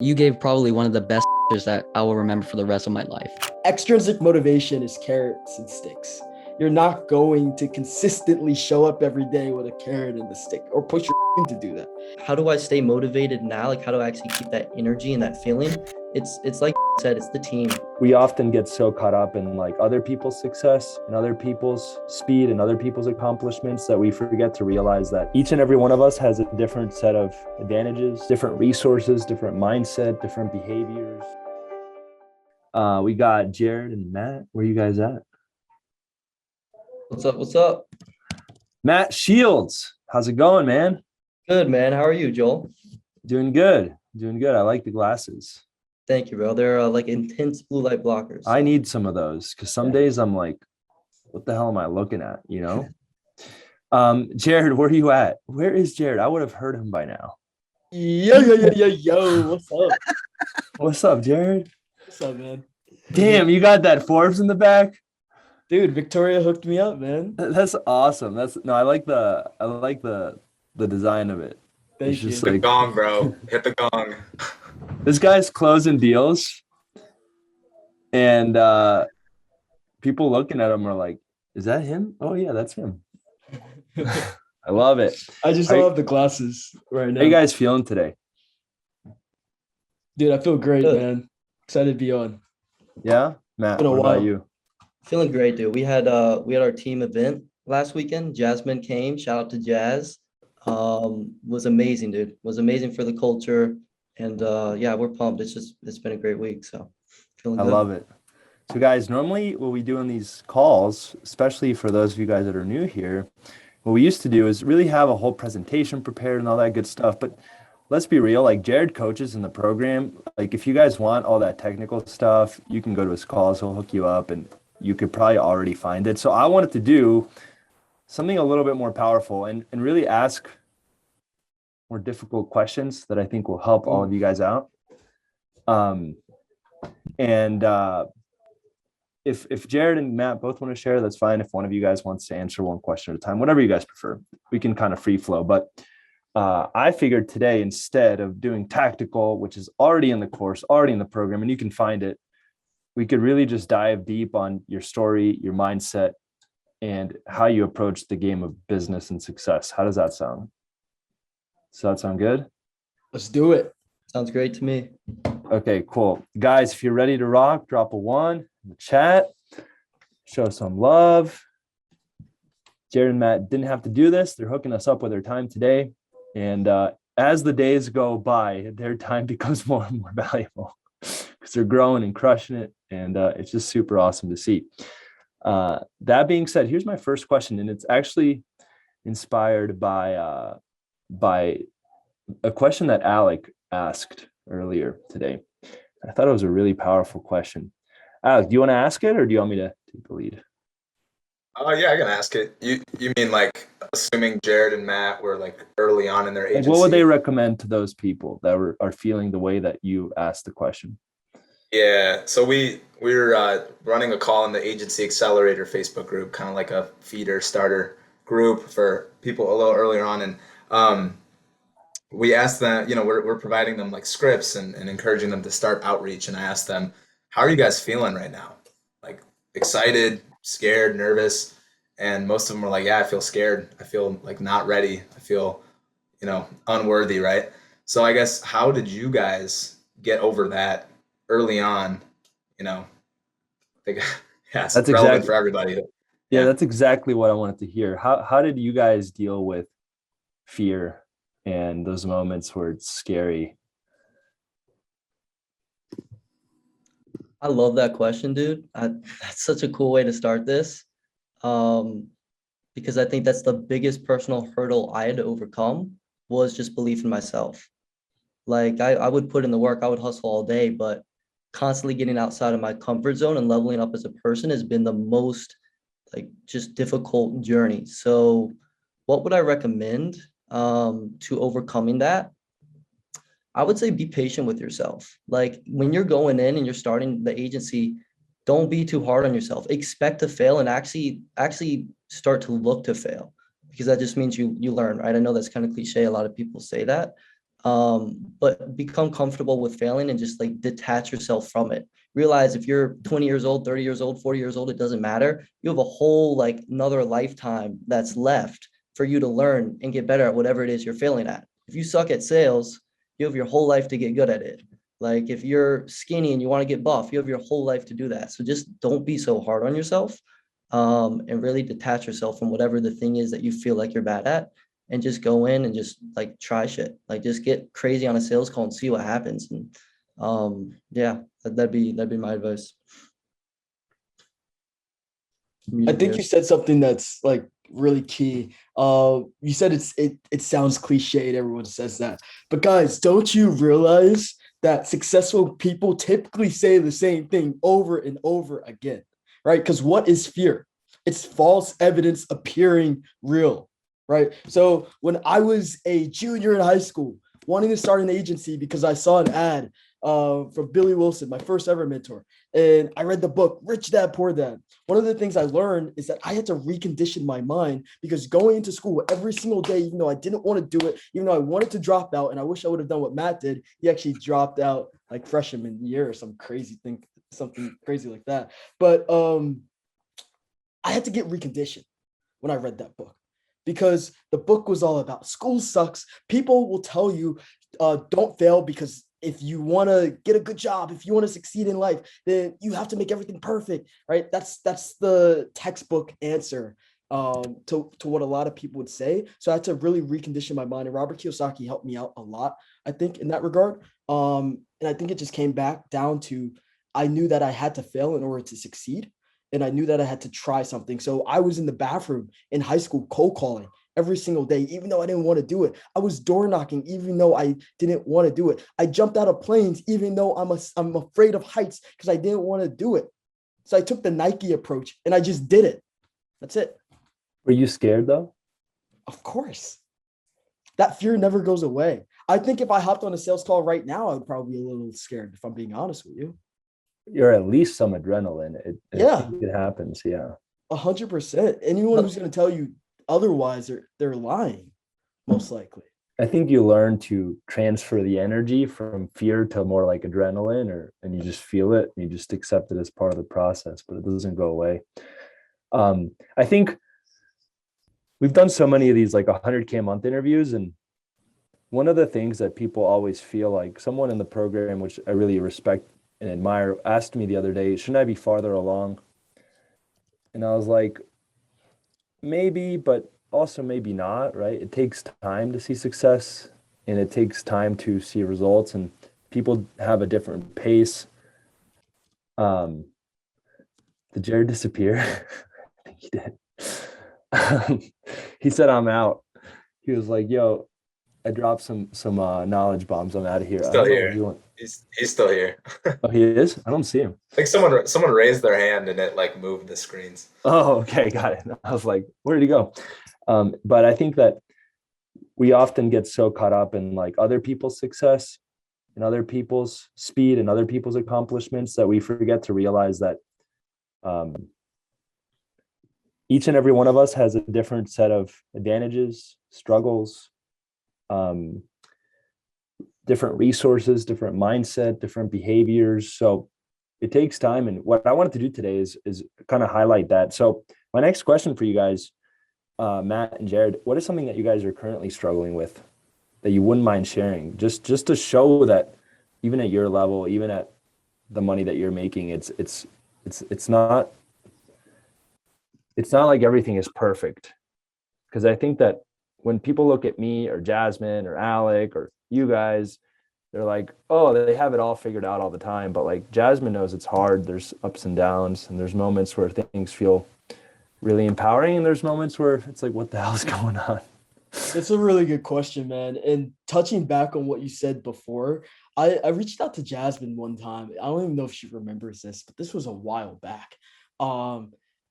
You gave probably one of the best that I will remember for the rest of my life. Extrinsic motivation is carrots and sticks. You're not going to consistently show up every day with a carrot and a stick or push your to do that. How do I stay motivated now? Like, how do I actually keep that energy and that feeling? It's like I said, it's the team. We often get so caught up in like other people's success and other people's speed and other people's accomplishments that we forget to realize that each and every one of us has a different set of advantages, different resources, different mindset, different behaviors. We got Jared and Matt. Where you guys at? What's up? What's up? Matt Shields. How's it going, man? Good, man. How are you, Joel? Doing good. Doing good. I like the glasses. Thank you, bro. They're like intense blue light blockers. I need some of those because some days I'm like, what the hell am I looking at? You know? Jared, where are you at? Where is Jared? I would have heard him by now. Yo, what's up? What's up, Jared? What's up, man? Damn, you got that Forbes in the back? Dude, Victoria hooked me up, man. That's awesome. I like the design of it. Thank you. Just The like, gong, bro. Hit the gong. this guy's closing deals, and people looking at him are like, "Is that him? Oh yeah, that's him." I love it. I just love the glasses right now. How you guys feeling today? Dude, I feel great, Good. man. Excited to be on. Yeah, Matt. Been a What while. about you? Feeling great, dude. We had our team event last weekend. Jasmine came. Shout out to Jazz. Was amazing, dude. Was amazing for the culture. And yeah, we're pumped. It's been a great week. So feeling I good. love it. So guys, normally what we do in these calls, especially for those of you guys that are new here, what we used to do is really have a whole presentation prepared and all that good stuff. But let's be real, like Jared coaches in the program. Like if you guys want all that technical stuff, you can go to his calls. He'll hook you up and you could probably already find it. So I wanted to do something a little bit more powerful and really ask more difficult questions that I think will help all of you guys out. If Jared and Matt both want to share, that's fine. If one of you guys wants to answer one question at a time, whatever you guys prefer, we can kind of free flow. But I figured today, instead of doing tactical, which is already in the course, already in the program, and you can find it, we could really just dive deep on your story, your mindset, and how you approach the game of business and success. How does that sound? Does that sound good? Let's do it. Sounds great to me. Okay, cool. Guys, if you're ready to rock, drop a 1 in the chat. Show some love. Jared and Matt didn't have to do this. They're hooking us up with their time today. And as the days go by, their time becomes more and more valuable because they're growing and crushing it. And it's just super awesome to see. That being said, here's my first question. And it's actually inspired by a question that Alec asked earlier today. I thought it was a really powerful question. Alec, do you want to ask it or do you want me to take the lead? Yeah, I can ask it. You mean like assuming Jared and Matt were like early on in their Like, agency? what would they recommend to those people that are feeling the way that you asked the question? Yeah, so we're running a call in the Agency Accelerator Facebook group, kind of like a feeder starter group for people a little earlier on, and we asked them, we're providing them like scripts and encouraging them to start outreach. And I asked them, how are you guys feeling right now? Like excited, scared, nervous? And most of them were like, yeah, I feel scared. I feel like not ready. I feel, unworthy, right? So I guess, how did you guys get over that early on? I think, yeah, it's That's relevant exactly for everybody. Yeah, that's exactly what I wanted to hear. How did you guys deal with fear and those moments where it's scary? I love that question, dude. That's such a cool way to start this. Because I think that's the biggest personal hurdle I had to overcome was just belief in myself. Like I would put in the work, I would hustle all day, but constantly getting outside of my comfort zone and leveling up as a person has been the most like just difficult journey. So what would I recommend to overcoming that? I would say be patient with yourself. Like when you're going in and you're starting the agency, don't be too hard on yourself. Expect to fail and actually start to look to fail, because that just means you learn, right? I know that's kind of cliche. A lot of people say that, But become comfortable with failing and just like detach yourself from it. Realize if you're 20 years old, 30 years old, 40 years old, it doesn't matter. You have a whole like another lifetime that's left for you to learn and get better at whatever it is you're failing at. If you suck at sales, you have your whole life to get good at it. Like if you're skinny and you want to get buff, you have your whole life to do that. So just don't be so hard on yourself, and really detach yourself from whatever the thing is that you feel like you're bad at, and just go in and just like try shit. Like just get crazy on a sales call and see what happens. And yeah, that'd be my advice. I think you said something that's like really key. You said it sounds cliche, everyone says that. But guys, don't you realize that successful people typically say the same thing over and over again, right? Because what is fear? It's false evidence appearing real, right? So when I was a junior in high school, wanting to start an agency because I saw an ad from Billy Wilson, my first ever mentor, and I read the book Rich Dad Poor Dad. One of the things I learned is that I had to recondition my mind, because going into school every single day, even though I didn't want to do it, even though I wanted to drop out, and I wish I would have done what Matt did. He actually dropped out like freshman year or some crazy thing, something crazy like that. But I had to get reconditioned when I read that book, because the book was all about school sucks. People will tell you, don't fail, because if you want to get a good job, if you want to succeed in life, then you have to make everything perfect, right? That's the textbook answer to what a lot of people would say. So I had to really recondition my mind, and Robert Kiyosaki helped me out a lot, I think, in that regard. And I think it just came back down to, I knew that I had to fail in order to succeed, and I knew that I had to try something. So I was in the bathroom in high school cold calling every single day, even though I didn't want to do it. I was door knocking, even though I didn't want to do it. I jumped out of planes, even though I'm afraid of heights, because I didn't want to do it. So I took the Nike approach and I just did it. That's it. Were you scared though? Of course. That fear never goes away. I think if I hopped on a sales call right now, I would probably be a little scared, if I'm being honest with you. You're at least some adrenaline. Yeah. It happens. Yeah. 100%. Anyone who's going to tell you otherwise, they're lying, most likely. I think you learn to transfer the energy from fear to more like adrenaline, and you just feel it and you just accept it as part of the process, but it doesn't go away. I think we've done so many of these like 100K a month interviews, and one of the things that people always feel like, someone in the program, which I really respect and admire, asked me the other day, shouldn't I be farther along? And I was like, maybe, but also maybe not, right? It takes time to see success, and it takes time to see results, and people have a different pace. Did Jared disappear? I think he did. He said, I'm out. He was like, yo, I dropped some knowledge bombs. I'm out of here. Still I don't know here. what you want. He's still here. Oh, he is? I don't see him. Like someone raised their hand and it like moved the screens. Oh, okay, got it. I was like, where did he go? But I think that we often get so caught up in like other people's success and other people's speed and other people's accomplishments that we forget to realize that each and every one of us has a different set of advantages, struggles, different resources, different mindset, different behaviors. So it takes time. And what I wanted to do today is kind of highlight that. So my next question for you guys, Matt and Jared, what is something that you guys are currently struggling with that you wouldn't mind sharing? Just to show that even at your level, even at the money that you're making, it's not like everything is perfect. Because I think that when people look at me or Jasmine or Alec or you guys, they're like, oh, they have it all figured out all the time. But like Jasmine knows it's hard. There's ups and downs, and there's moments where things feel really empowering, and there's moments where it's like, what the hell is going on? That's a really good question, man. And touching back on what you said before, I reached out to Jasmine one time. I don't even know if she remembers this, but this was a while back.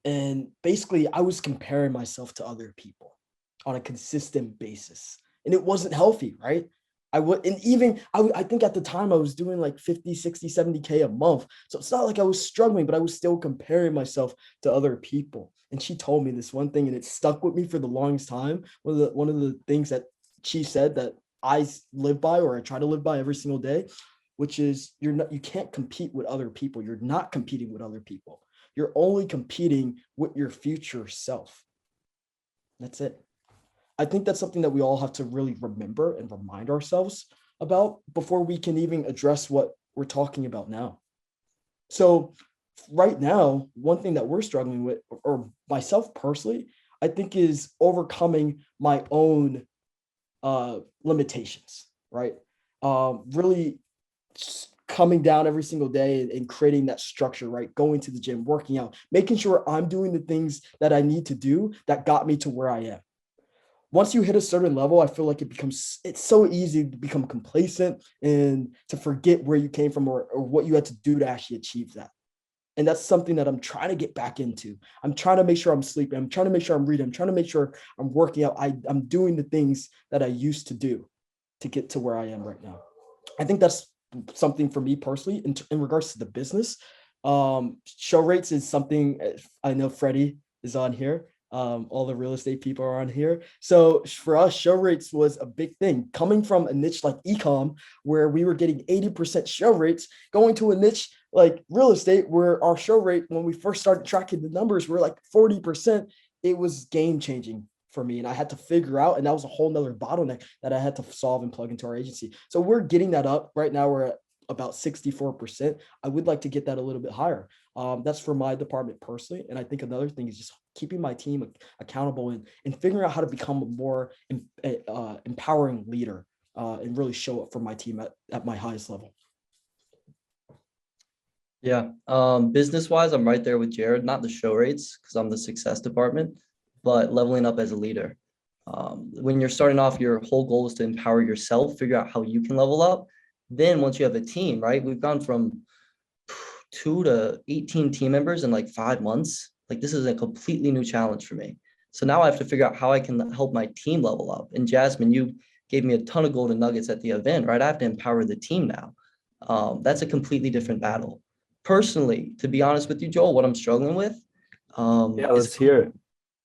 And basically I was comparing myself to other people on a consistent basis, and it wasn't healthy, right? I think at the time I was doing like 50, 60, 70K a month. So it's not like I was struggling, but I was still comparing myself to other people. And she told me this one thing, and it stuck with me for the longest time. One of the things that she said that live by, or I try to live by every single day, which is you can't compete with other people. You're not competing with other people. You're only competing with your future self. That's it. I think that's something that we all have to really remember and remind ourselves about before we can even address what we're talking about now. So right now, one thing that we're struggling with, or myself personally, I think, is overcoming my own limitations, right? Really coming down every single day and creating that structure, right? Going to the gym, working out, making sure I'm doing the things that I need to do that got me to where I am. Once you hit a certain level, I feel like it's so easy to become complacent and to forget where you came from, or what you had to do to actually achieve that. And that's something that I'm trying to get back into. I'm trying to make sure I'm sleeping. I'm trying to make sure I'm reading. I'm trying to make sure I'm working out. I'm doing the things that I used to do to get to where I am right now. I think that's something for me personally in regards to the business. Show rates is something, I know Freddie is on here. All the real estate people are on here. So for us, show rates was a big thing. Coming from a niche like ecom, where we were getting 80% show rates, going to a niche like real estate, where our show rate, when we first started tracking the numbers, were like 40%. It was game changing for me. And I had to figure out, and that was a whole nother bottleneck that I had to solve and plug into our agency. So we're getting that up right now. We're at about 64%. I would like to get that a little bit higher. That's for my department personally. And I think another thing is just keeping my team accountable and figuring out how to become a more empowering leader and really show up for my team at my highest level. Yeah. Business wise, I'm right there with Jared, not the show rates because I'm the success department, but leveling up as a leader. When you're starting off, your whole goal is to empower yourself, figure out how you can level up. Then once you have a team, right? We've gone from 2 to 18 team members in like 5 months. Like this is a completely new challenge for me. So now I have to figure out how I can help my team level up. And Jasmine, you gave me a ton of golden nuggets at the event, right? I have to empower the team now. That's a completely different battle. Personally, to be honest with you, Joel, what I'm struggling with, Yeah, let's hear it.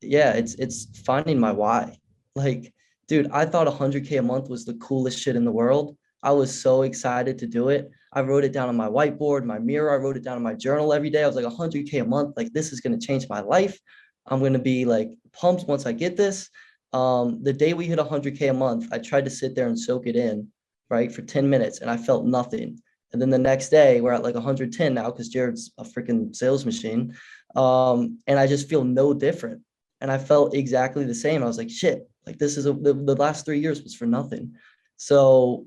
yeah, it's finding my why. Like, dude, I thought 100K a month was the coolest shit in the world. I was so excited to do it. I wrote it down on my whiteboard, my mirror. I wrote it down in my journal every day. I was like, 100K a month. Like, this is going to change my life. I'm going to be like pumped once I get this. The day we hit 100K a month, I tried to sit there and soak it in, right, for 10 minutes, and I felt nothing. And then the next day, we're at like 110 now because Jared's a freaking sales machine. And I just feel no different. And I felt exactly the same. I was like, shit, like this is the last 3 years was for nothing. So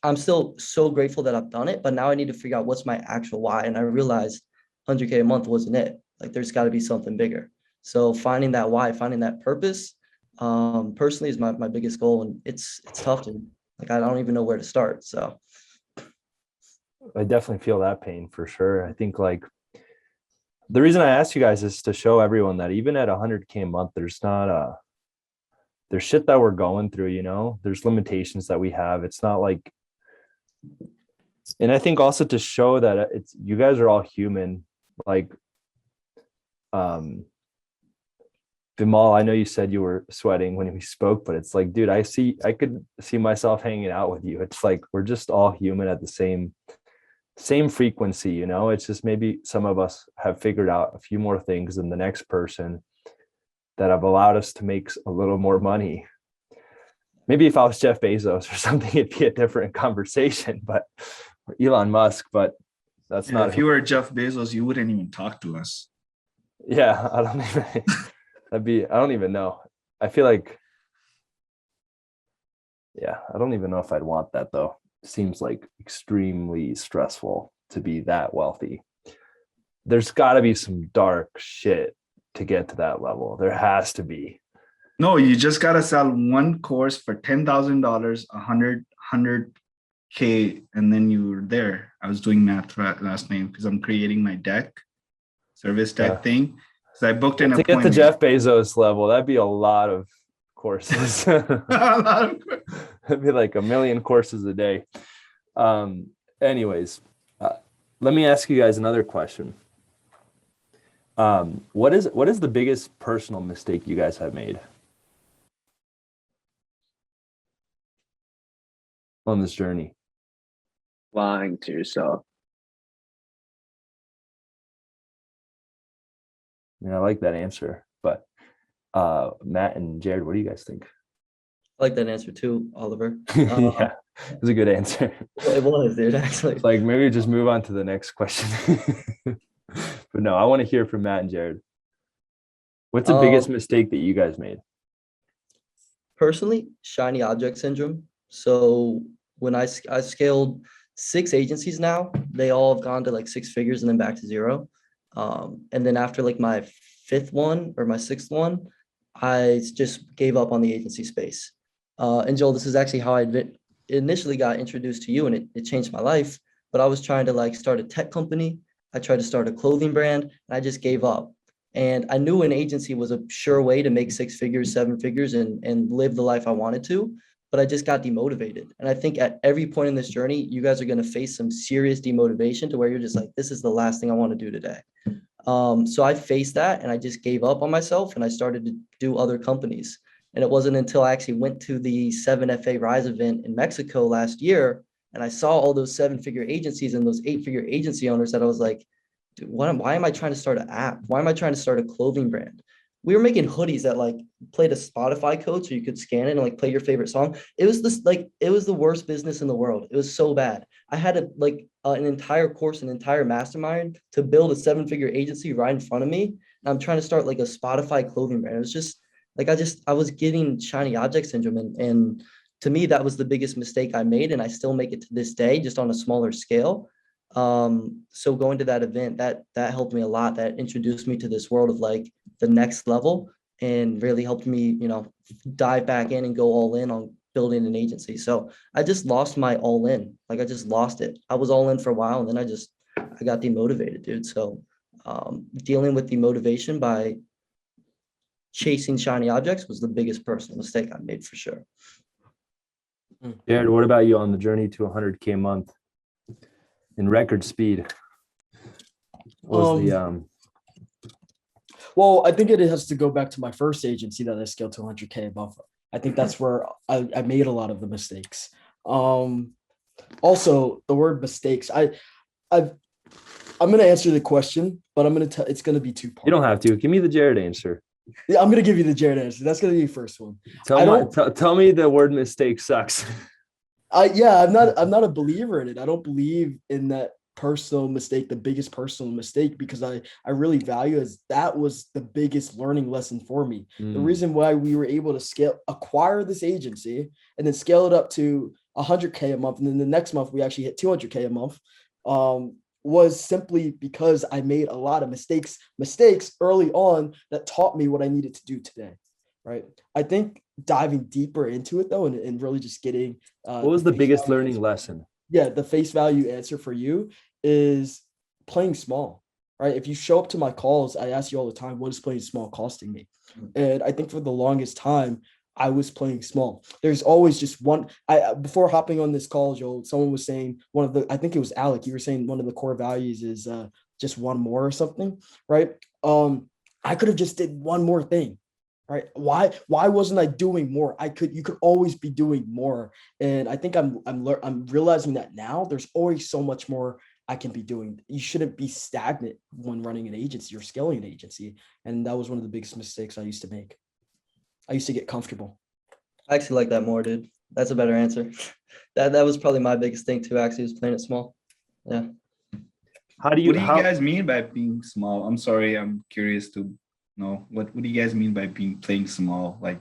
I'm still so grateful that I've done it, but now I need to figure out what's my actual why. And I realized 100K a month wasn't it. Like there's got to be something bigger. So finding that why, finding that purpose, personally is my biggest goal. And it's tough to, like, I don't even know where to start. So I definitely feel that pain for sure. I think like the reason I asked you guys is to show everyone that even at 100K a month, there's shit that we're going through, you know, there's limitations that we have. It's not like, and I think also to show that you guys are all human. Like, Vimal, I know you said you were sweating when we spoke, but it's like, dude, I could see myself hanging out with you. It's like, we're just all human at the same frequency, you know. It's just maybe some of us have figured out a few more things than the next person that have allowed us to make a little more money. Maybe if I was Jeff Bezos or something, it'd be a different conversation, but or Elon Musk, but that's not. If you were Jeff Bezos, you wouldn't even talk to us. Yeah, I don't even know. I feel like, yeah, I don't even know if I'd want that though. Seems like extremely stressful to be that wealthy. There's got to be some dark shit to get to that level. There has to be. No, you just gotta sell one course for $10,000, 100K, and then you were there. I was doing math last night because I'm creating my service deck thing. So I booked an appointment. To get to Jeff Bezos level, that'd be a lot of courses. It'd be like 1 million courses a day. Anyways, let me ask you guys another question. What is the biggest personal mistake you guys have made? on this journey? Lying to yourself. I like that answer, but Matt and Jared, what do you guys think? I like that answer too, Oliver. Yeah, it was a good answer. It was, dude, actually. Like maybe just move on to the next question. But no, I want to hear from Matt and Jared. What's the biggest mistake that you guys made? Personally, shiny object syndrome. So when I scaled 6 agencies now, they all have gone to like 6 figures and then back to 0. And then after like my 5th one or my 6th one, I just gave up on the agency space. And Joel, this is actually how I initially got introduced to you, and it changed my life. But I was trying to like start a tech company. I tried to start a clothing brand, and I just gave up. And I knew an agency was a sure way to make 6 figures, 7 figures, and live the life I wanted to. But I just got demotivated. And I think at every point in this journey, you guys are going to face some serious demotivation to where you're just like, this is the last thing I want to do today. So I faced that and I just gave up on myself and I started to do other companies. And it wasn't until I actually went to the 7FA Rise event in Mexico last year and I saw all those 7-figure agencies and those 8-figure agency owners that I was like, dude, why am I trying to start an app? Why am I trying to start a clothing brand? We were making hoodies that like played a Spotify code so you could scan it and like play your favorite song. It was the worst business in the world. It was so bad. I had an entire course, an entire mastermind to build a 7-figure agency right in front of me. And I'm trying to start like a Spotify clothing brand. It was just like, I was getting shiny object syndrome. And to me, that was the biggest mistake I made. And I still make it to this day, just on a smaller scale. So going to that event, that helped me a lot. That introduced me to this world of like the next level and really helped me, dive back in and go all in on building an agency. So I just lost my all in. Like I just lost it. I was all in for a while and then I got demotivated, dude. So dealing with demotivation by chasing shiny objects was the biggest personal mistake I made for sure. Jared, what about you on the journey to 100K a month in record speed? What was Well, I think it has to go back to my first agency that I scaled to 100K above. I think that's where I made a lot of the mistakes. Also, the word mistakes. I'm going to answer the question, but it's going to be 2 parts. You don't have to. Give me the Jared answer. Yeah, I'm going to give you the Jared answer. That's going to be the first one. Tell me the word mistake sucks. I'm not a believer in it. I don't believe in that personal mistake, the biggest personal mistake, because I really value as that was the biggest learning lesson for me. The reason why we were able to acquire this agency and then scale it up to 100K a month. And then the next month we actually hit 200K a month, was simply because I made a lot of mistakes early on that taught me what I needed to do today. Right. I think diving deeper into it though, and really just getting, what was the biggest learning lesson? Yeah, the face value answer for you is playing small, right? If you show up to my calls, I ask you all the time, what is playing small costing me? And I think for the longest time, I was playing small. There's always just one. Before hopping on this call, Joel, someone was saying I think it was Alec, you were saying one of the core values is just one more or something, right? I could have just did one more thing. Right? Why wasn't I doing more? You could always be doing more. And I think I'm realizing that now there's always so much more I can be doing. You shouldn't be stagnant when running an agency or scaling an agency. And that was one of the biggest mistakes I used to make. I used to get comfortable. I actually like that more, dude. That's a better answer. That was probably my biggest thing too, actually, was playing it small. Yeah. What do you guys mean by being small? I'm sorry, I'm curious to know what do you guys mean by playing small? Like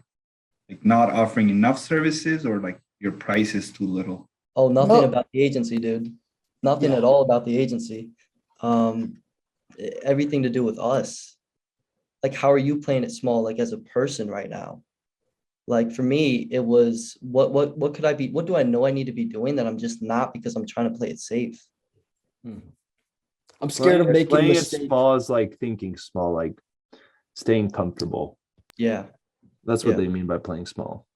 not offering enough services, or like your price is too little? Oh, nothing about the agency, dude. Nothing at all about the agency. Everything to do with us. Like, how are you playing it small, like as a person right now? Like for me, it was what could I be? What do I know I need to be doing that I'm just not, because I'm trying to play it safe? I'm scared of making playing mistakes. it small is like thinking small, like staying comfortable. Yeah. That's what they mean by playing small.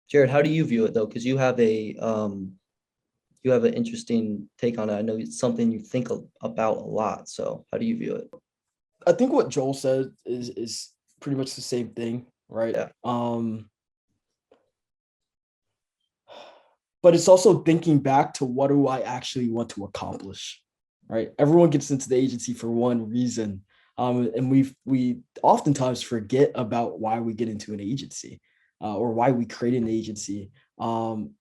Jared, how do you view it though? Because you have an interesting take on it. I know it's something you think about a lot. So how do you view it? I think what Joel said is pretty much the same thing, right? Yeah. but it's also thinking back to what do I actually want to accomplish, right? Everyone gets into the agency for one reason. And we oftentimes forget about why we get into an agency or why we create an agency. And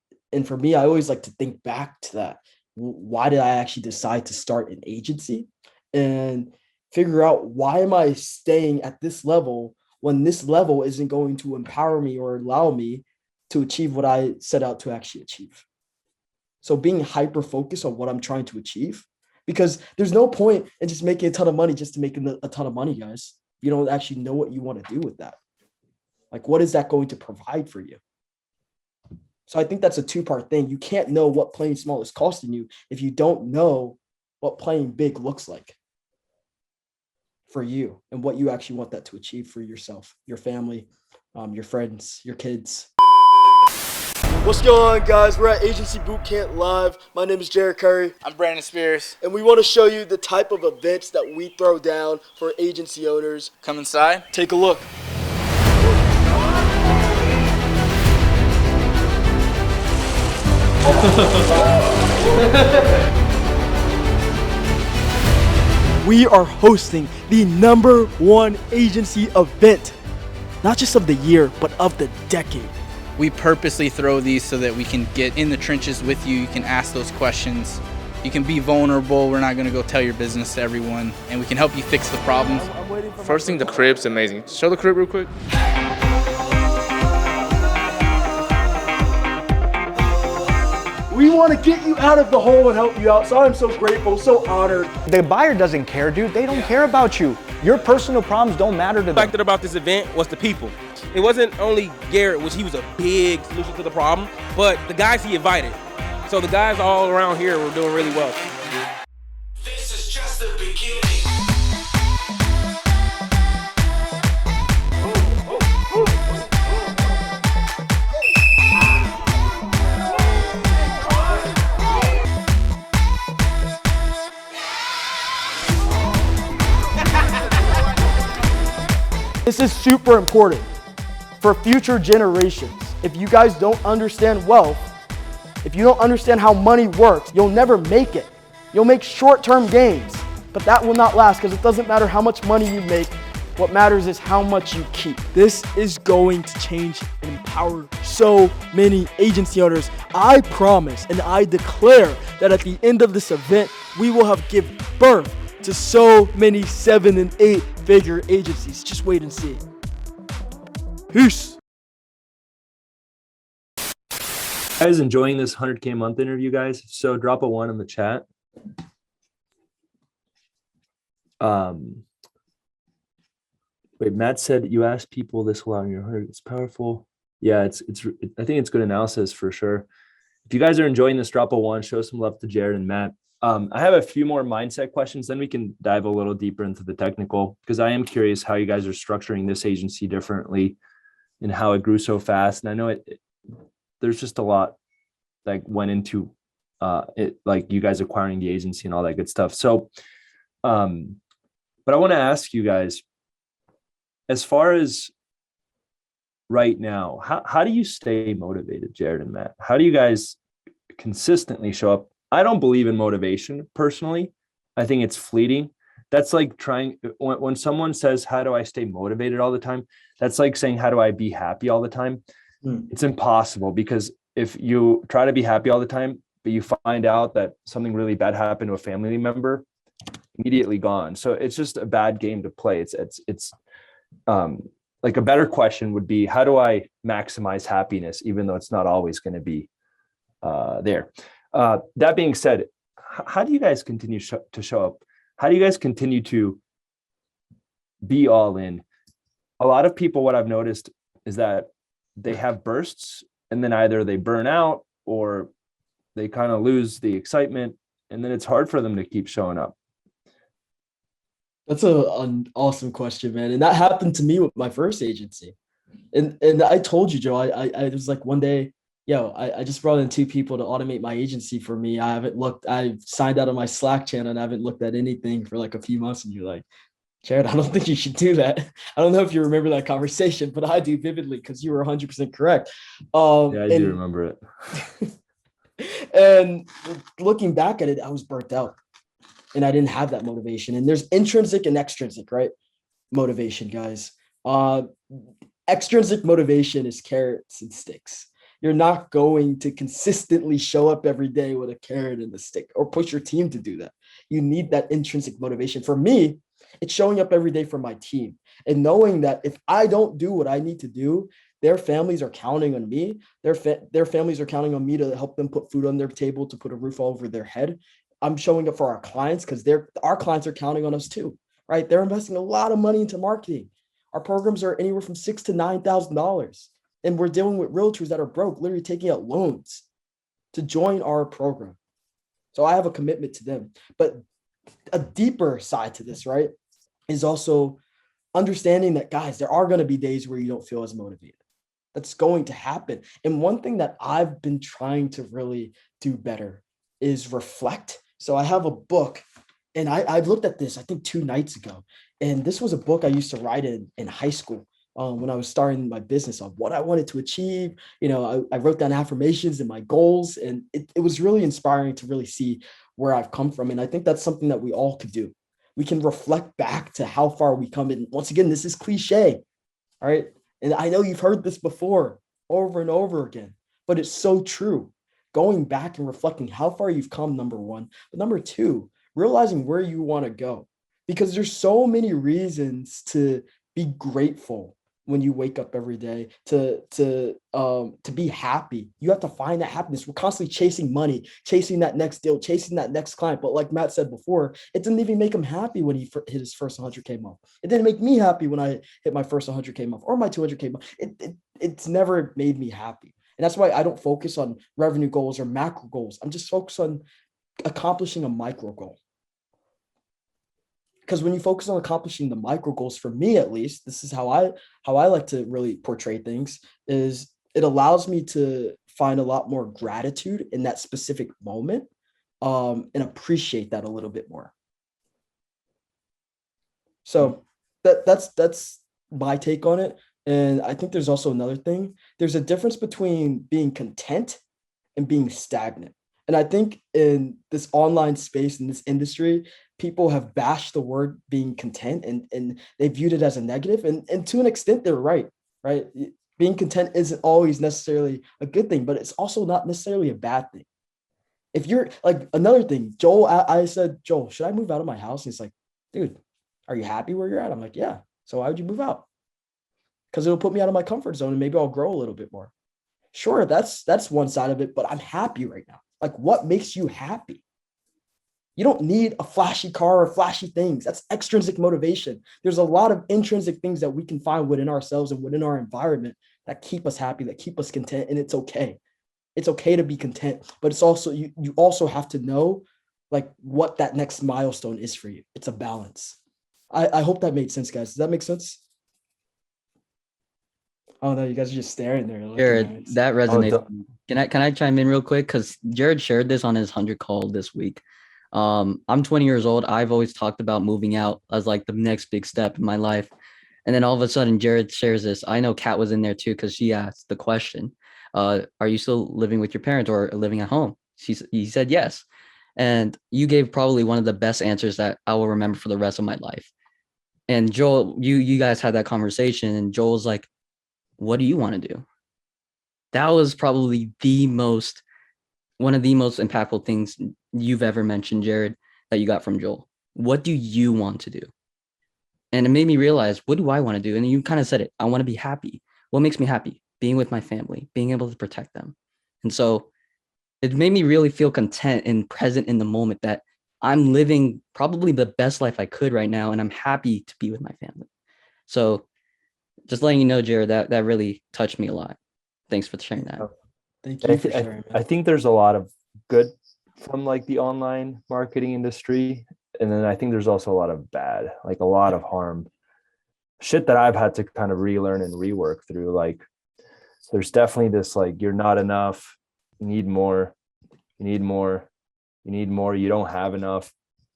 for me, I always like to think back to that. Why did I actually decide to start an agency? And figure out, why am I staying at this level when this level isn't going to empower me or allow me to achieve what I set out to actually achieve? So being hyper focused on what I'm trying to achieve, because there's no point in just making a ton of money just to make a ton of money, guys. You don't actually know what you want to do with that. Like, what is that going to provide for you? So I think that's a two-part thing. You can't know what playing small is costing you if you don't know what playing big looks like for you and what you actually want that to achieve for yourself, your family, your friends, your kids. What's going on, guys? We're at Agency Bootcamp Live. My name is Jared Curry. I'm Brandon Spears. And we want to show you the type of events that we throw down for agency owners. Come inside. Take a look. We are hosting the #1 agency event, not just of the year, but of the decade. We purposely throw these so that we can get in the trenches with you. You can ask those questions. You can be vulnerable. We're not going to go tell your business to everyone, and we can help you fix the problems. First thing, the crib's amazing. Show the crib real quick. We want to get you out of the hole and help you out. So I'm so grateful, so honored. The buyer doesn't care, dude. They don't care about you. Your personal problems don't matter to them. What I liked about this event was the people. It wasn't only Garrett, which he was a big solution to the problem, but the guys he invited. So the guys all around here were doing really well. This is just the beginning. This is super important for future generations. If you guys don't understand wealth, if you don't understand how money works, you'll never make it. You'll make short-term gains, but that will not last because it doesn't matter how much money you make. What matters is how much you keep. This is going to change and empower so many agency owners. I promise and I declare that at the end of this event, we will have given birth to so many 7- and 8-figure agencies. Just wait and see. Peace. Guys, enjoying this 100K a month interview, guys? So drop a 1 in the chat. Wait, Matt said you asked people this while you're 100. It's powerful. Yeah, I think it's good analysis for sure. If you guys are enjoying this, drop a 1. Show some love to Jared and Matt. I have a few more mindset questions, then we can dive a little deeper into the technical, because I am curious how you guys are structuring this agency differently and how it grew so fast. And I know there's just a lot that went into it, like you guys acquiring the agency and all that good stuff. So, but I want to ask you guys, as far as right now, how do you stay motivated, Jared and Matt? How do you guys consistently show up? I don't believe in motivation personally. I think it's fleeting. That's like when someone says, how do I stay motivated all the time? That's like saying, how do I be happy all the time? It's impossible, because if you try to be happy all the time, but you find out that something really bad happened to a family member, immediately gone. So it's just a bad game to play. It's like a better question would be, how do I maximize happiness, even though it's not always going to be there? That being said, how do you guys continue to show up? How do you guys continue to be all in? A lot of people, what I've noticed is that they have bursts and then either they burn out or they kind of lose the excitement, and then it's hard for them to keep showing up. That's an awesome question, man. And that happened to me with my first agency. And I told you, Joe, I was like one day, I just brought in 2 people to automate my agency for me. I signed out of my Slack channel and I haven't looked at anything for like a few months. And you're like, Jared, I don't think you should do that. I don't know if you remember that conversation, but I do vividly because you were 100% correct. Yeah, I do remember it. And looking back at it, I was burnt out and I didn't have that motivation. And there's intrinsic and extrinsic, right? Motivation, guys. Uh, Extrinsic motivation is carrots and sticks. You're not going to consistently show up every day with a carrot and a stick or push your team to do that. You need that intrinsic motivation. For me, it's showing up every day for my team and knowing that if I don't do what I need to do, their families are counting on me. Their families are counting on me to help them put food on their table, to put a roof over their head. I'm showing up for our clients because our clients are counting on us too, right? They're investing a lot of money into marketing. Our programs are anywhere from $6,000 to $9,000. And we're dealing with realtors that are broke, literally taking out loans to join our program. So I have a commitment to them. But a deeper side to this, right, is also understanding that, guys, there are going to be days where you don't feel as motivated. That's going to happen. And one thing that I've been trying to really do better is reflect. So I have a book, and I've looked at this, I think 2 nights ago. And this was a book I used to write in high school when I was starting my business on what I wanted to achieve. You know, I wrote down affirmations and my goals, and it was really inspiring to really see where I've come from. And I think that's something that we all could do. We can reflect back to how far we come. And once again, this is cliche, all right? And I know you've heard this before over and over again, but it's so true. Going back and reflecting how far you've come, number one. But number two, realizing where you want to go. Because there's so many reasons to be grateful when you wake up every day, to be happy. You have to find that happiness. We're constantly chasing money, chasing that next deal, chasing that next client. But like Matt said before, it didn't even make him happy when he hit his first 100K month. It didn't make me happy when I hit my first 100K month or my 200K month. It's never made me happy. And that's why I don't focus on revenue goals or macro goals. I'm just focused on accomplishing a micro goal. Because when you focus on accomplishing the micro goals, for me at least, this is how I like to really portray things, is it allows me to find a lot more gratitude in that specific moment, and appreciate that a little bit more. So that's my take on it. And I think there's also another thing. There's a difference between being content and being stagnant. And I think in this online space, in this industry, people have bashed the word being content and they viewed it as a negative. And to an extent, they're right? Being content isn't always necessarily a good thing, but it's also not necessarily a bad thing. If you're like, another thing, Joel, I said, Joel, should I move out of my house? And he's like, dude, are you happy where you're at? I'm like, yeah. So why would you move out? Because it'll put me out of my comfort zone and maybe I'll grow a little bit more. Sure, that's one side of it, but I'm happy right now. Like, what makes you happy? You don't need a flashy car or flashy things. That's extrinsic motivation. There's a lot of intrinsic things that we can find within ourselves and within our environment that keep us happy, that keep us content, and it's okay. It's okay to be content, but it's also, you also have to know like what that next milestone is for you. It's a balance. I hope that made sense, guys. Does that make sense? Oh no, you guys are just staring there. Jared, that resonates. Can I chime in real quick? Because Jared shared this on his 100 call this week. I'm 20 years old. I've always talked about moving out as like the next big step in my life. And then all of a sudden, Jared shares this. I know Kat was in there too, because she asked the question, are you still living with your parents or living at home? He said yes. And you gave probably one of the best answers that I will remember for the rest of my life. And Joel, you guys had that conversation, and Joel's like, what do you want to do? That was probably one of the most impactful things you've ever mentioned, Jared, that you got from Joel. What do you want to do? And it made me realize, what do I want to do? And you kind of said it. I want to be happy. What makes me happy? Being with my family, being able to protect them. And so it made me really feel content and present in the moment that I'm living probably the best life I could right now. And I'm happy to be with my family. So just letting you know, Jared, that really touched me a lot. Thanks for sharing that. Thank you for sharing. I think there's a lot of good from like the online marketing industry. And then I think there's also a lot of bad, like a lot of harm. Shit that I've had to kind of relearn and rework through. Like there's definitely this like, you're not enough, you need more, you need more, you need more, you don't have enough,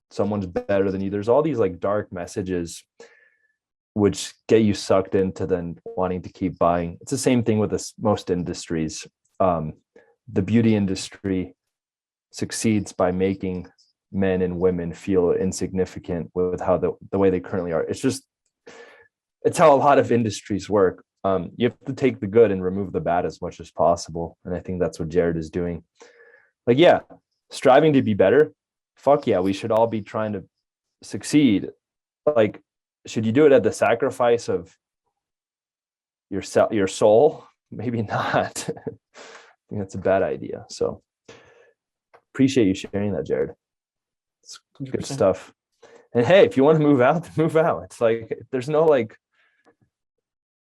someone's better than you. There's all these like dark messages which get you sucked into then wanting to keep buying. It's the same thing with most industries. the beauty industry succeeds by making men and women feel insignificant with how the way they currently are. It's how a lot of industries work. You have to take the good and remove the bad as much as possible. And I think that's what Jared is doing. Like, yeah, striving to be better. Fuck yeah, we should all be trying to succeed. Like, should you do it at the sacrifice of your soul? Maybe not. I think that's a bad idea. So appreciate you sharing that, Jared. It's good 100%. stuff. And hey, if you want to move out, move out. It's like, there's no like,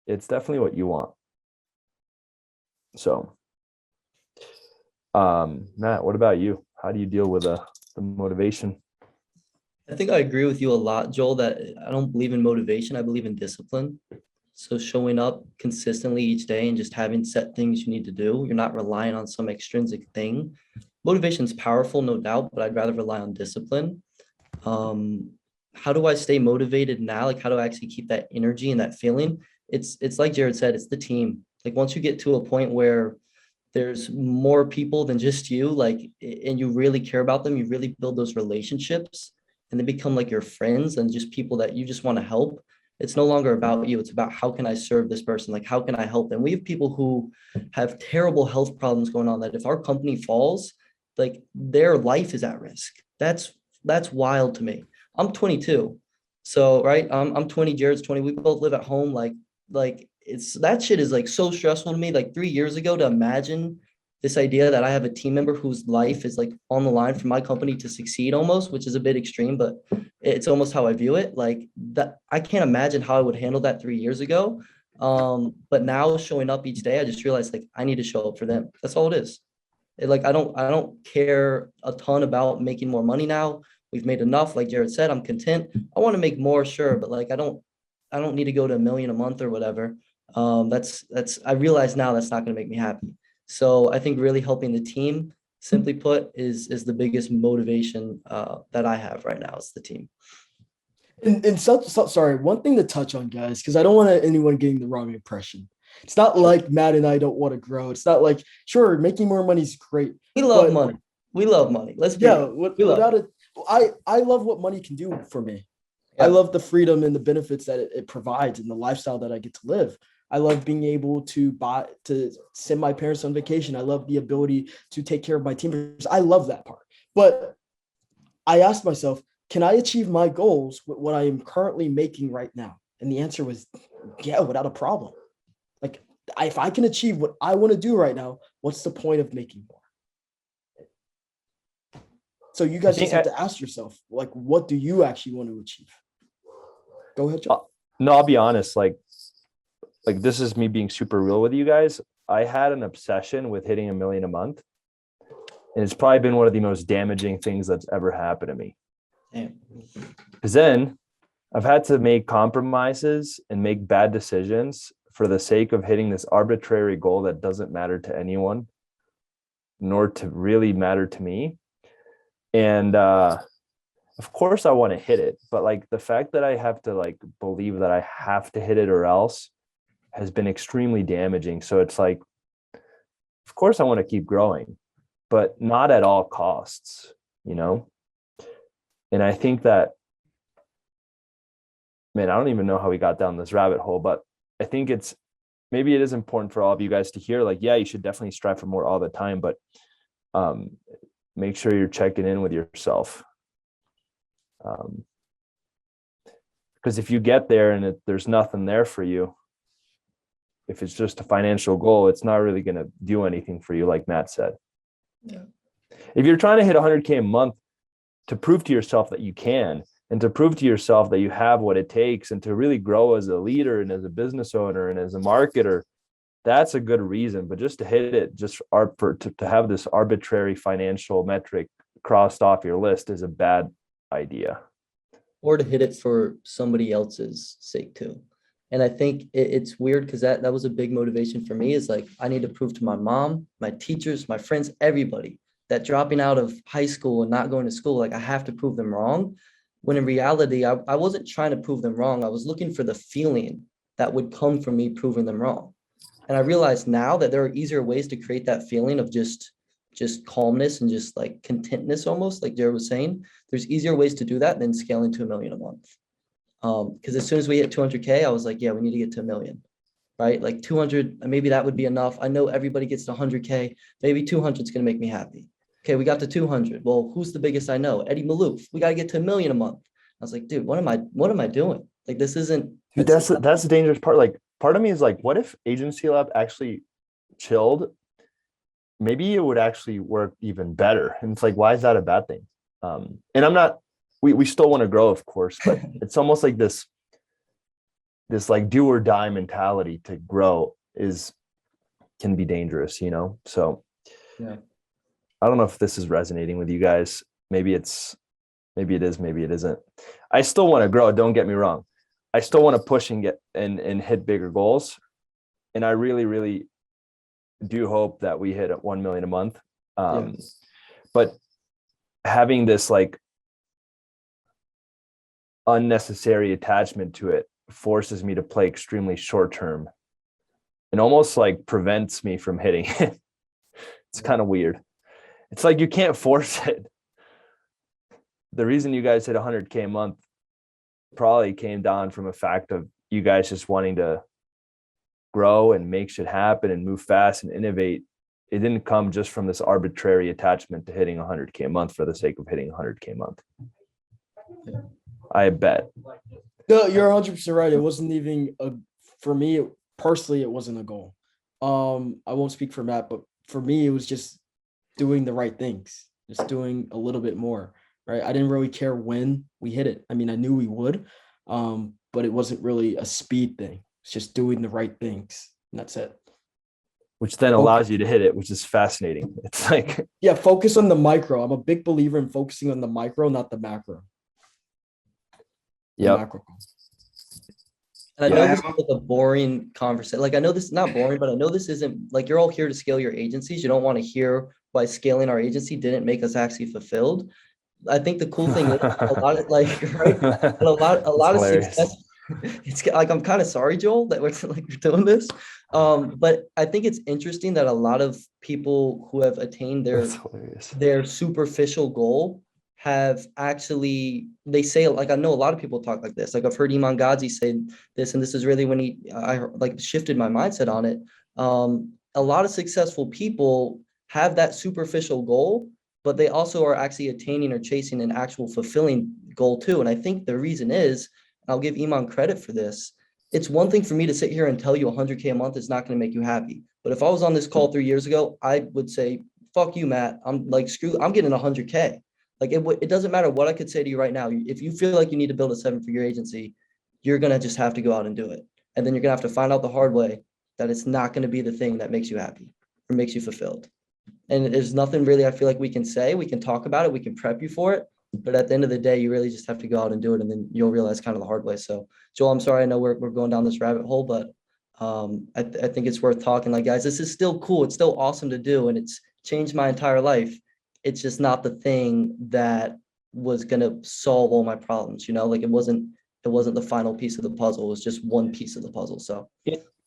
it's definitely what you want. So, Matt, what about you? How do you deal with the motivation? I think I agree with you a lot, Joel, that I don't believe in motivation. I believe in discipline. So showing up consistently each day and just having set things you need to do, you're not relying on some extrinsic thing. Motivation is powerful, no doubt, but I'd rather rely on discipline. How do I stay motivated now? Like, how do I actually keep that energy and that feeling? It's like Jared said, it's the team. Like, once you get to a point where there's more people than just you, like, and you really care about them, you really build those relationships and they become like your friends and just people that you just want to help. It's no longer about you. It's about how can I serve this person? Like, how can I help them? We have people who have terrible health problems going on that if our company falls, like, their life is at risk. That's wild to me. I'm 22. So, right. I'm 20, Jared's 20. We both live at home. Like it's, that shit is like so stressful to me. Like 3 years ago, to imagine this idea that I have a team member whose life is like on the line for my company to succeed almost, which is a bit extreme, but it's almost how I view it. Like that, I can't imagine how I would handle that 3 years ago. But now showing up each day, I just realized like I need to show up for them. That's all it is. Like I don't care a ton about making more money now. We've made enough. Like Jared said, I'm content. I want to make more, sure, but like I don't need to go to $1 million a month or whatever. I realize now that's not going to make me happy. So I think really helping the team, simply put, is the biggest motivation that I have right now. Is the team. And sorry, one thing to touch on, guys, because I don't want anyone getting the wrong impression. It's not like Matt and I don't want to grow. It's not like, sure, making more money is great. We love money. We love money. Let's be without it. I love what money can do for me. Yeah. I love the freedom and the benefits that it provides and the lifestyle that I get to live. I love being able to send my parents on vacation. I love the ability to take care of my team members. I love that part. But I asked myself, can I achieve my goals with what I am currently making right now? And the answer was, yeah, without a problem. Like, if I can achieve what I want to do right now, what's the point of making more? So you guys just have to ask yourself, like, what do you actually want to achieve? Go ahead, Joe. No, I'll be honest. Like this is me being super real with you guys. I had an obsession with hitting $1 million a month. And it's probably been one of the most damaging things that's ever happened to me. Because then I've had to make compromises and make bad decisions for the sake of hitting this arbitrary goal that doesn't matter to anyone, nor to really matter to me. And of course I want to hit it, but like the fact that I have to like believe that I have to hit it or else has been extremely damaging. So it's like, of course I want to keep growing, but not at all costs, you know? And I think that, man, I don't even know how we got down this rabbit hole, but I think maybe it is important for all of you guys to hear, like, yeah, you should definitely strive for more all the time, but make sure you're checking in with yourself. Because if you get there and there's nothing there for you, if it's just a financial goal, it's not really going to do anything for you, like Matt said. Yeah. If you're trying to hit 100K a month to prove to yourself that you can, and to prove to yourself that you have what it takes, and to really grow as a leader and as a business owner and as a marketer, that's a good reason. But just to hit it, just to have this arbitrary financial metric crossed off your list is a bad idea. Or to hit it for somebody else's sake too. And I think it's weird because that was a big motivation for me, is like, I need to prove to my mom, my teachers, my friends, everybody, that dropping out of high school and not going to school, like I have to prove them wrong. When in reality, I wasn't trying to prove them wrong. I was looking for the feeling that would come from me proving them wrong. And I realize now that there are easier ways to create that feeling of just just calmness and just like contentness, almost like Jared was saying. There's easier ways to do that than scaling to $1 million a month. Because as soon as we hit 200K, I was like, yeah, we need to get to $1 million, right? Like 200, maybe that would be enough. I know everybody gets to 100K. Maybe 200 is going to make me happy. Okay, we got to 200. Well, who's the biggest I know? Eddie Malouf. We got to get to $1 million a month. I was like, dude, what am I doing? Like, this isn't. Dude, that's the dangerous part. Like, part of me is like, what if Agency Lab actually chilled? Maybe it would actually work even better. And it's like, why is that a bad thing? And I'm not. We still want to grow, of course, but it's almost like this like do or die mentality to grow can be dangerous, you know? So yeah. I don't know if this is resonating with you guys. Maybe it is, maybe it isn't. I still want to grow. Don't get me wrong. I still want to push and get and hit bigger goals. And I really, really do hope that we hit 1 million a month. But having this like unnecessary attachment to it forces me to play extremely short term and almost like prevents me from hitting it. It's kind of weird. It's like you can't force it. The reason you guys hit 100K a month probably came down from a fact of you guys just wanting to grow and make shit happen and move fast and innovate. It didn't come just from this arbitrary attachment to hitting 100K a month for the sake of hitting 100K a month. I bet. No, you're 100% right. It wasn't even for me personally, it wasn't a goal. I won't speak for Matt, but for me, it was just doing the right things, just doing a little bit more, right? I didn't really care when we hit it. I mean, I knew we would, but it wasn't really a speed thing. It's just doing the right things, and that's it. Which then allows you to hit it, which is fascinating. It's like, yeah, focus on the micro. I'm a big believer in focusing on the micro, not the macro. Yeah. And I know this is like a boring conversation. Like, I know this is not boring, but I know this isn't like you're all here to scale your agencies. You don't want to hear why scaling our agency didn't make us actually fulfilled. I think the cool thing is a lot of like, right? And a lot of success. It's like, I'm kind of sorry, Joel, that we're doing this. But I think it's interesting that a lot of people who have attained their superficial goal have actually, they say, like, I know a lot of people talk like this. Like, I've heard Iman Ghazi say this, and this is really when I like shifted my mindset on it. A lot of successful people have that superficial goal, but they also are actually attaining or chasing an actual fulfilling goal too. And I think the reason is, I'll give Iman credit for this. It's one thing for me to sit here and tell you 100K a month is not going to make you happy. But if I was on this call 3 years ago, I would say, fuck you, Matt. I'm like, screw, I'm getting 100K. Like, it doesn't matter what I could say to you right now. If you feel like you need to build a 7-figure agency, you're going to just have to go out and do it. And then you're going to have to find out the hard way that it's not going to be the thing that makes you happy or makes you fulfilled. And there's nothing really I feel like we can say. We can talk about it. We can prep you for it. But at the end of the day, you really just have to go out and do it. And then you'll realize kind of the hard way. So, Joel, I'm sorry. I know we're going down this rabbit hole, but I think it's worth talking. Like, guys, this is still cool. It's still awesome to do. And it's changed my entire life. It's just not the thing that was going to solve all my problems. You know, like it wasn't the final piece of the puzzle. It was just one piece of the puzzle. So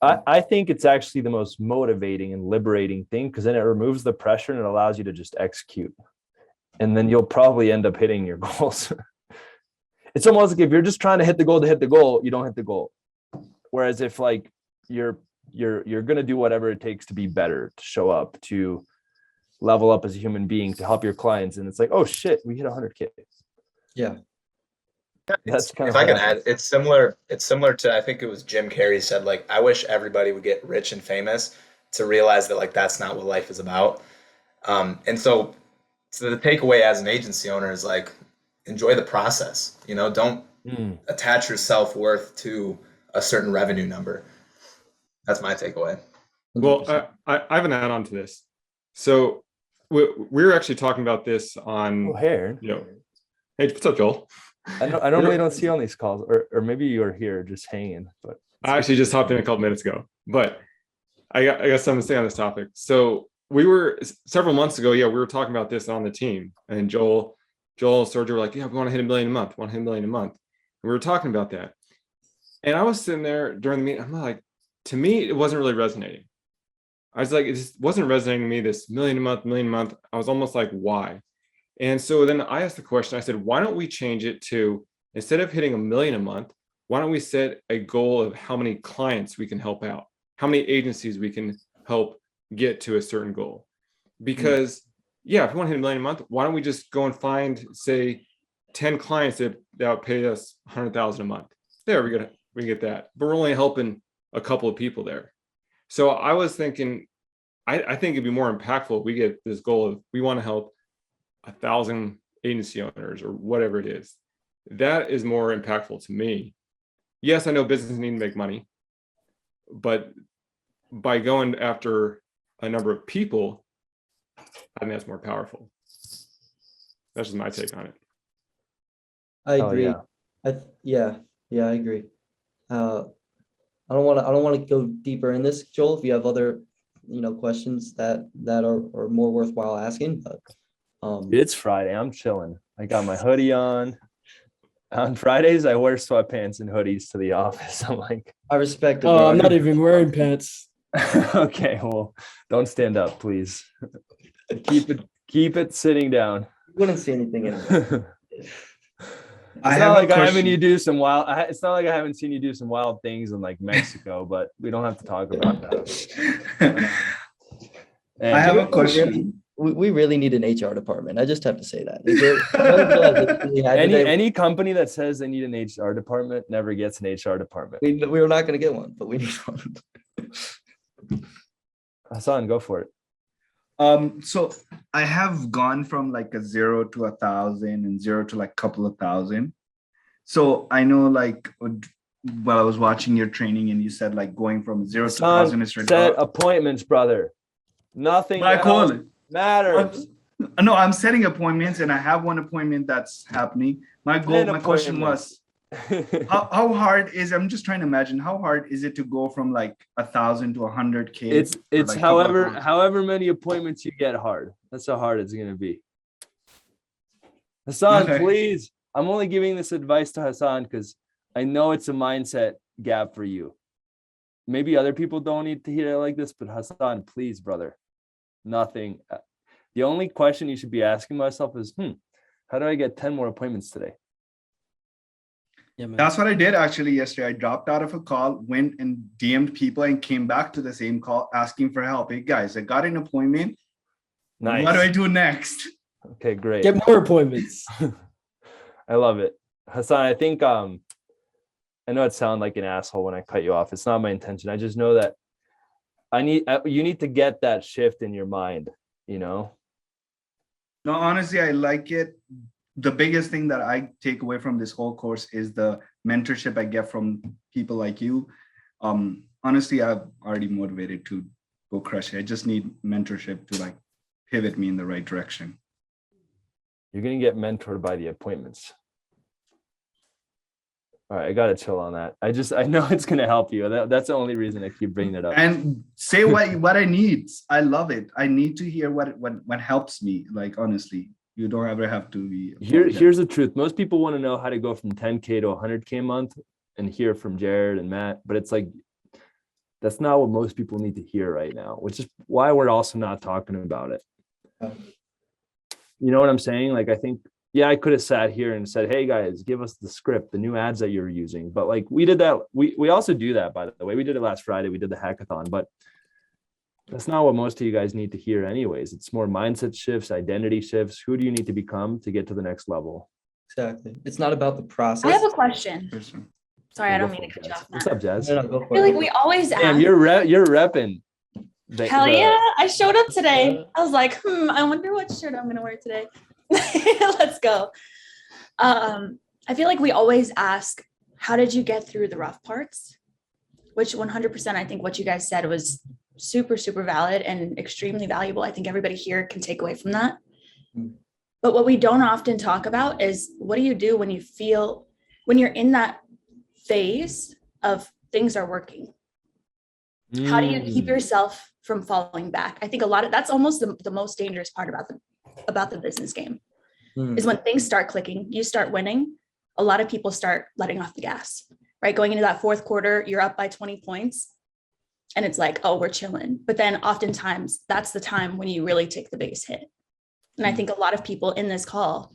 I think it's actually the most motivating and liberating thing, because then it removes the pressure and it allows you to just execute. And then you'll probably end up hitting your goals. It's almost like if you're just trying to hit the goal, you don't hit the goal. Whereas if like you're going to do whatever it takes to be better, to show up, to level up as a human being, to help your clients, and it's like, oh shit, we hit 100K. Yeah. That's kind if of I can add, it's similar to, I think it was Jim Carrey said, like, I wish everybody would get rich and famous to realize that like that's not what life is about. And so the takeaway as an agency owner is like, enjoy the process. You know, don't attach your self-worth to a certain revenue number. That's my takeaway. Well, I have an add-on to this. So we're actually talking about this on. Oh, hey, hey, what's up, Joel? I normally don't see you on these calls, or maybe you're here just hanging. But I actually just hopped in a couple minutes ago. But I got something to say on this topic. So we were several months ago. Yeah, we were talking about this on the team, and Joel and Sergio were like, "Yeah, we want to hit $1 million a month. We want to hit $1 million a month." And we were talking about that, and I was sitting there during the meeting. I'm like, to me, it wasn't really resonating. I was like, it just wasn't resonating to me, this million a month. I was almost like, why? And so then I asked the question, I said, why don't we change it to, instead of hitting $1 million a month, why don't we set a goal of how many clients we can help out, how many agencies we can help get to a certain goal? Because yeah, if we want to hit $1 million a month, why don't we just go and find, say, 10 clients that would pay us $100,000 a month? There, we get that, but we're only helping a couple of people there. So I was thinking, I think it'd be more impactful if we get this goal of, we want to help 1,000 agency owners or whatever it is. That is more impactful to me. Yes, I know businesses need to make money, but by going after a number of people, I think that's more powerful. That's just my take on it. I agree. Yeah. I agree. I don't want to go deeper in this, Joel, if you have other, questions that are more worthwhile asking, but it's Friday. I'm chilling. I got my hoodie on. On Fridays, I wear sweatpants and hoodies to the office. I'm like, I respect it. Oh, I'm not even wearing pants. Okay, well, don't stand up, please. Keep it sitting down. You wouldn't see anything anyway. It's not like I haven't seen you do some wild things in like Mexico, but we don't have to talk about that. I have a question. We really need an HR department. I just have to say that. Any company that says they need an HR department never gets an HR department. We were not going to get one, but we need one. Hassan, go for it. So I have gone from like a 0 to 1,000 and 0 to like a couple of thousand. So I know like while I was watching your training and you said like going from 0 to 1,000 is set appointments, brother. Nothing matters. No, I'm setting appointments and I have one appointment that's happening. My question was, how hard is, I'm just trying to imagine, how hard is it to go from like 1,000 to 100K? It's like however many appointments you get hard. That's how hard it's going to be. Hassan, please. I'm only giving this advice to Hassan because I know it's a mindset gap for you. Maybe other people don't need to hear it like this, but Hassan, please, brother. Nothing. The only question you should be asking myself is, how do I get 10 more appointments today? Yeah, that's what I did actually yesterday. I dropped out of a call, went and DM'd people and came back to the same call asking for help. Hey guys, I got an appointment. Nice. What do I do next? Okay, great. Get more appointments. I love it. Hassan, I think I know it sounded like an asshole when I cut you off. It's not my intention. I just know that you need to get that shift in your mind, No, honestly, I like it. The biggest thing that I take away from this whole course is the mentorship I get from people like you. Honestly, I'm already motivated to go crush it. I just need mentorship to like pivot me in the right direction. You're going to get mentored by the appointments. All right, I got to chill on that. I know it's going to help you. That's the only reason I keep bringing it up. And say what I need. I love it. I need to hear what helps me. Like, honestly, you don't ever have to be. Here's the truth. Most people want to know how to go from 10K to 100K a month and hear from Jared and Matt, but it's like, that's not what most people need to hear right now, which is why we're also not talking about it. You know what I'm saying? Like, I think, I could have sat here and said, hey guys, give us the script, the new ads that you're using. But like we did that. We also do that, by the way. We did it last Friday. We did the hackathon, but that's not what most of you guys need to hear anyways. It's more mindset shifts, identity shifts. Who do you need to become to get to the next level? Exactly. It's not about the process. I have a question. Sorry, I don't mean to cut you off, Matt. What's up, Jazz? No, go for I feel like we always ask. Damn, you're repping. Hell yeah. I showed up today. I was like, I wonder what shirt I'm going to wear today. Let's go. I feel like we always ask, how did you get through the rough parts? Which 100%, I think what you guys said was super, super valid and extremely valuable. I think everybody here can take away from that. But what we don't often talk about is, what do you do when you're in that phase of things are working? How do you keep yourself from falling back? I think that's almost the most dangerous part about the business game is when things start clicking, you start winning. A lot of people start letting off the gas, right? Going into that fourth quarter, you're up by 20 points. and it's like, oh, we're chilling. But then oftentimes that's the time when you really take the biggest hit. And I think a lot of people in this call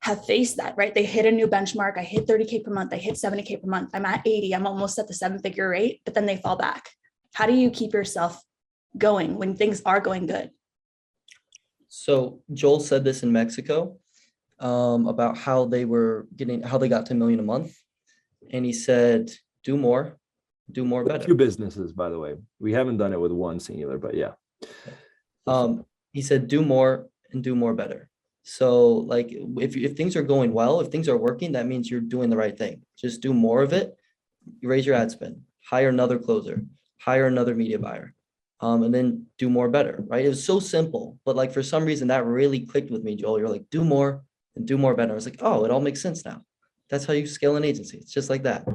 have faced that, right? They hit a new benchmark. I hit 30K per month. I hit 70K per month. I'm at 80. I'm almost at the 7-figure rate, but then they fall back. How do you keep yourself going when things are going good? So Joel said this in Mexico about how they got to $1 million a month. And he said, do more better. 2 businesses, by the way. We haven't done it with one singular, but yeah. He said, do more and do more better. So like if things are going well, if things are working, that means you're doing the right thing. Just do more of it. Raise your ad spend, hire another closer, hire another media buyer, and then do more better, right? It was so simple, but like for some reason that really clicked with me, Joel. You're like, do more and do more better. I was like, oh, it all makes sense now. That's how you scale an agency. It's just like that.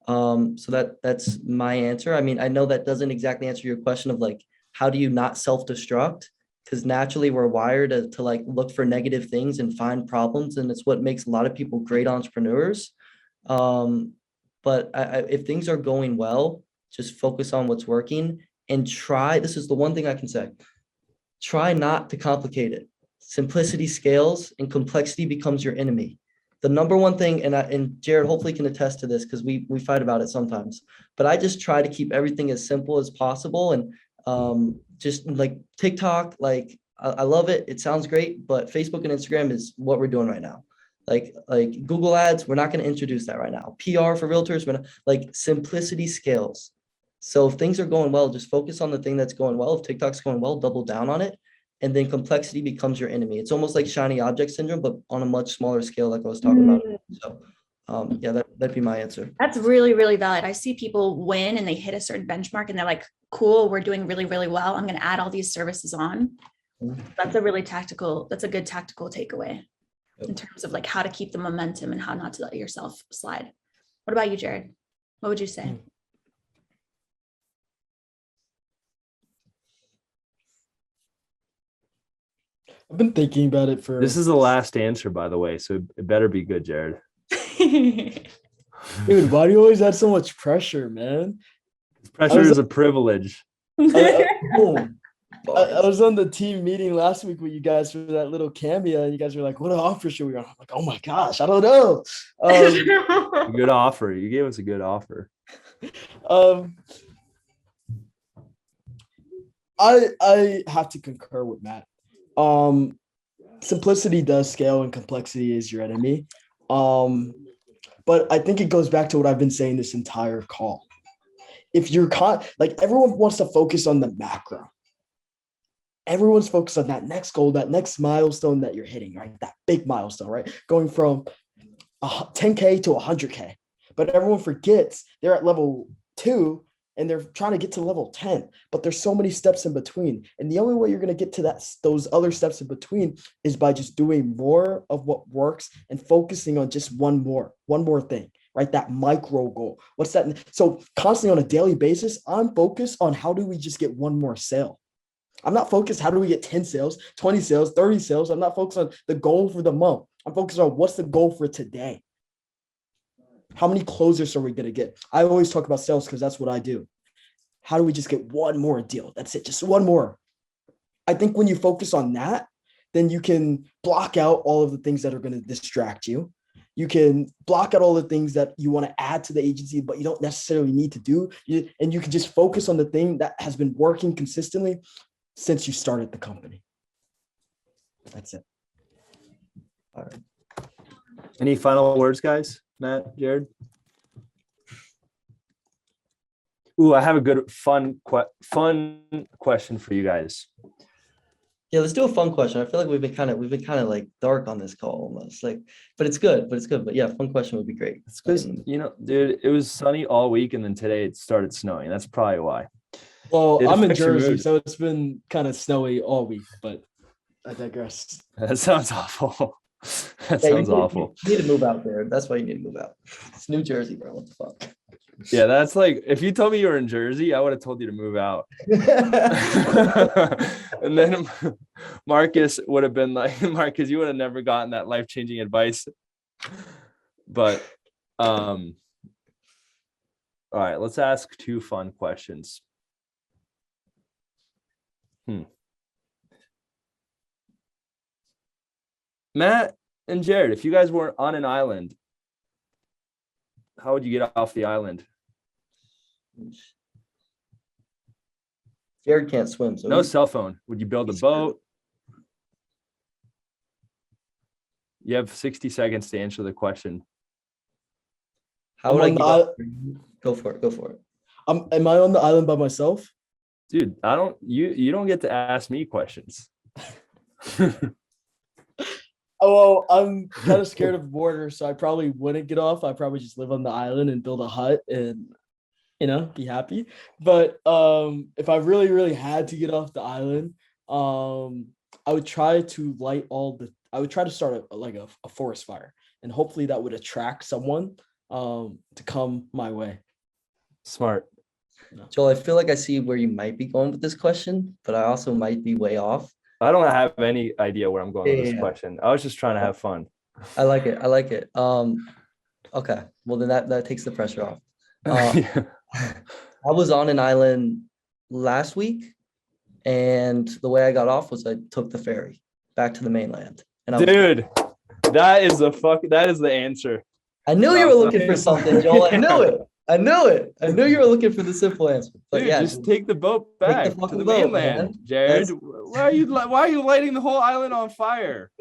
So that's my answer. I mean, I know that doesn't exactly answer your question of like, how do you not self-destruct? Because naturally we're wired to like look for negative things and find problems. And it's what makes a lot of people great entrepreneurs. But if things are going well, just focus on what's working and try. This is the one thing I can say. Try not to complicate it. Simplicity scales and complexity becomes your enemy. The number one thing, and Jared hopefully can attest to this because we fight about it sometimes, but I just try to keep everything as simple as possible. And just like TikTok, like I love it. It sounds great, but Facebook and Instagram is what we're doing right now. Like Google ads, we're not going to introduce that right now. PR for realtors, like simplicity scales. So if things are going well, just focus on the thing that's going well. If TikTok's going well, double down on it. And then complexity becomes your enemy. It's almost like shiny object syndrome, but on a much smaller scale, like I was talking about. So yeah, that'd be my answer. That's really, really valid. I see people win and they hit a certain benchmark and they're like, cool, we're doing really, really well. I'm going to add all these services on. That's a good tactical takeaway in terms of like how to keep the momentum and how not to let yourself slide. What about you, Jared? What would you say? I've been thinking about it for. This is the last answer, by the way, so it better be good, Jared. Dude, why do you always add so much pressure, man? Pressure is a privilege. I was on the team meeting last week with you guys for that little cameo, and you guys were like, "What offer should we on?" I'm like, "Oh my gosh, I don't know." Good offer. You gave us a good offer. I have to concur with Matt. Simplicity does scale and complexity is your enemy. But I think it goes back to what I've been saying this entire call. If you're like everyone wants to focus on the macro. Everyone's focused on that next goal, that next milestone that you're hitting, right? That big milestone, right? Going from 10K to 100K. But everyone forgets they're at level 2 and they're trying to get to level 10, but there's so many steps in between. And the only way you're going to get to those other steps in between is by just doing more of what works and focusing on just one more thing, right? That micro goal. What's that? So constantly on a daily basis, I'm focused on how do we just get one more sale? I'm not focused, how do we get 10 sales, 20 sales, 30 sales? I'm not focused on the goal for the month. I'm focused on what's the goal for today? How many closers are we going to get? I always talk about sales because that's what I do. How do we just get one more deal? That's it, just one more. I think when you focus on that, then you can block out all of the things that are going to distract you. You can block out all the things that you want to add to the agency, but you don't necessarily need to do. And you can just focus on the thing that has been working consistently since you started the company. That's it. All right. Any final words, guys? Matt, Jared? Ooh, I have a good, fun question for you guys. Yeah, let's do a fun question. I feel like we've been kind of like dark on this call almost, like, but it's good. But yeah, fun question would be great. It's because dude, it was sunny all week, and then today it started snowing. That's probably why. Well, I'm in Jersey, so it's been kind of snowy all week, but I digress. That sounds awful. That sounds awful. You need to move out there. That's why you need to move out. It's New Jersey, bro. What the fuck? Yeah, that's like, if you told me you were in Jersey, I would have told you to move out. And then Marcus would have been like, Marcus, you would have never gotten that life-changing advice. But all right, let's ask 2 fun questions. Matt and Jared, if you guys weren't on an island, how would you get off the island? Jared can't swim, so no cell phone. Would you build a boat? You have 60 seconds to answer the question. How would I get off? Go for it. Go for it. Am I on the island by myself? Dude, you don't get to ask me questions. Oh, well, I'm kind of scared of water, so I probably wouldn't get off. I'd probably just live on the island and build a hut and, be happy. But if I really, really had to get off the island, I would try to I would try to start a forest fire, and hopefully that would attract someone to come my way. Smart. Joel, I feel like I see where you might be going with this question, but I also might be way off. I don't have any idea where I'm going with this question. I was just trying to have fun. I like it. Okay. Well, then that takes the pressure off. I was on an island last week, and the way I got off was I took the ferry back to the mainland. And dude, that is the answer. I knew you were looking for something, Joel. I knew it. I knew you were looking for the simple answer. But dude, just take the boat back to the mainland, man. Jared. Why are you lighting the whole island on fire?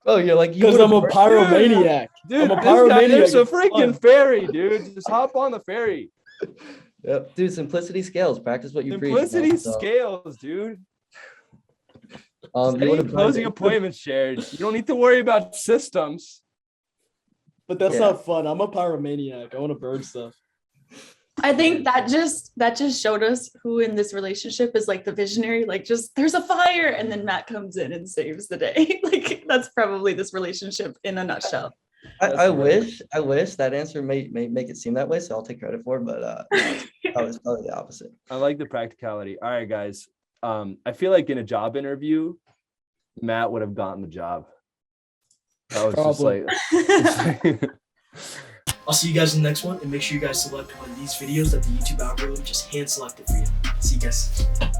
Oh, you're like, because I'm a pyromaniac. Dude, I'm a pyromaniac. There's a freaking ferry, dude. Just hop on the ferry. Yep, dude. Simplicity scales. Practice what you preach. Simplicity scales, dude. Closing appointments, Jared. You don't need to worry about systems. But that's not fun. I'm a pyromaniac. I want to burn stuff. I think that just showed us who in this relationship is like the visionary, like just there's a fire and then Matt comes in and saves the day. Like that's probably this relationship in a nutshell. I wish that answer may make it seem that way, so I'll take credit for it, but I was probably the opposite. I like the practicality. All right, guys. I feel like in a job interview, Matt would have gotten the job. That was just like I'll see you guys in the next one, and make sure you guys select one of these videos that the YouTube algorithm just hand selected for you. See you guys.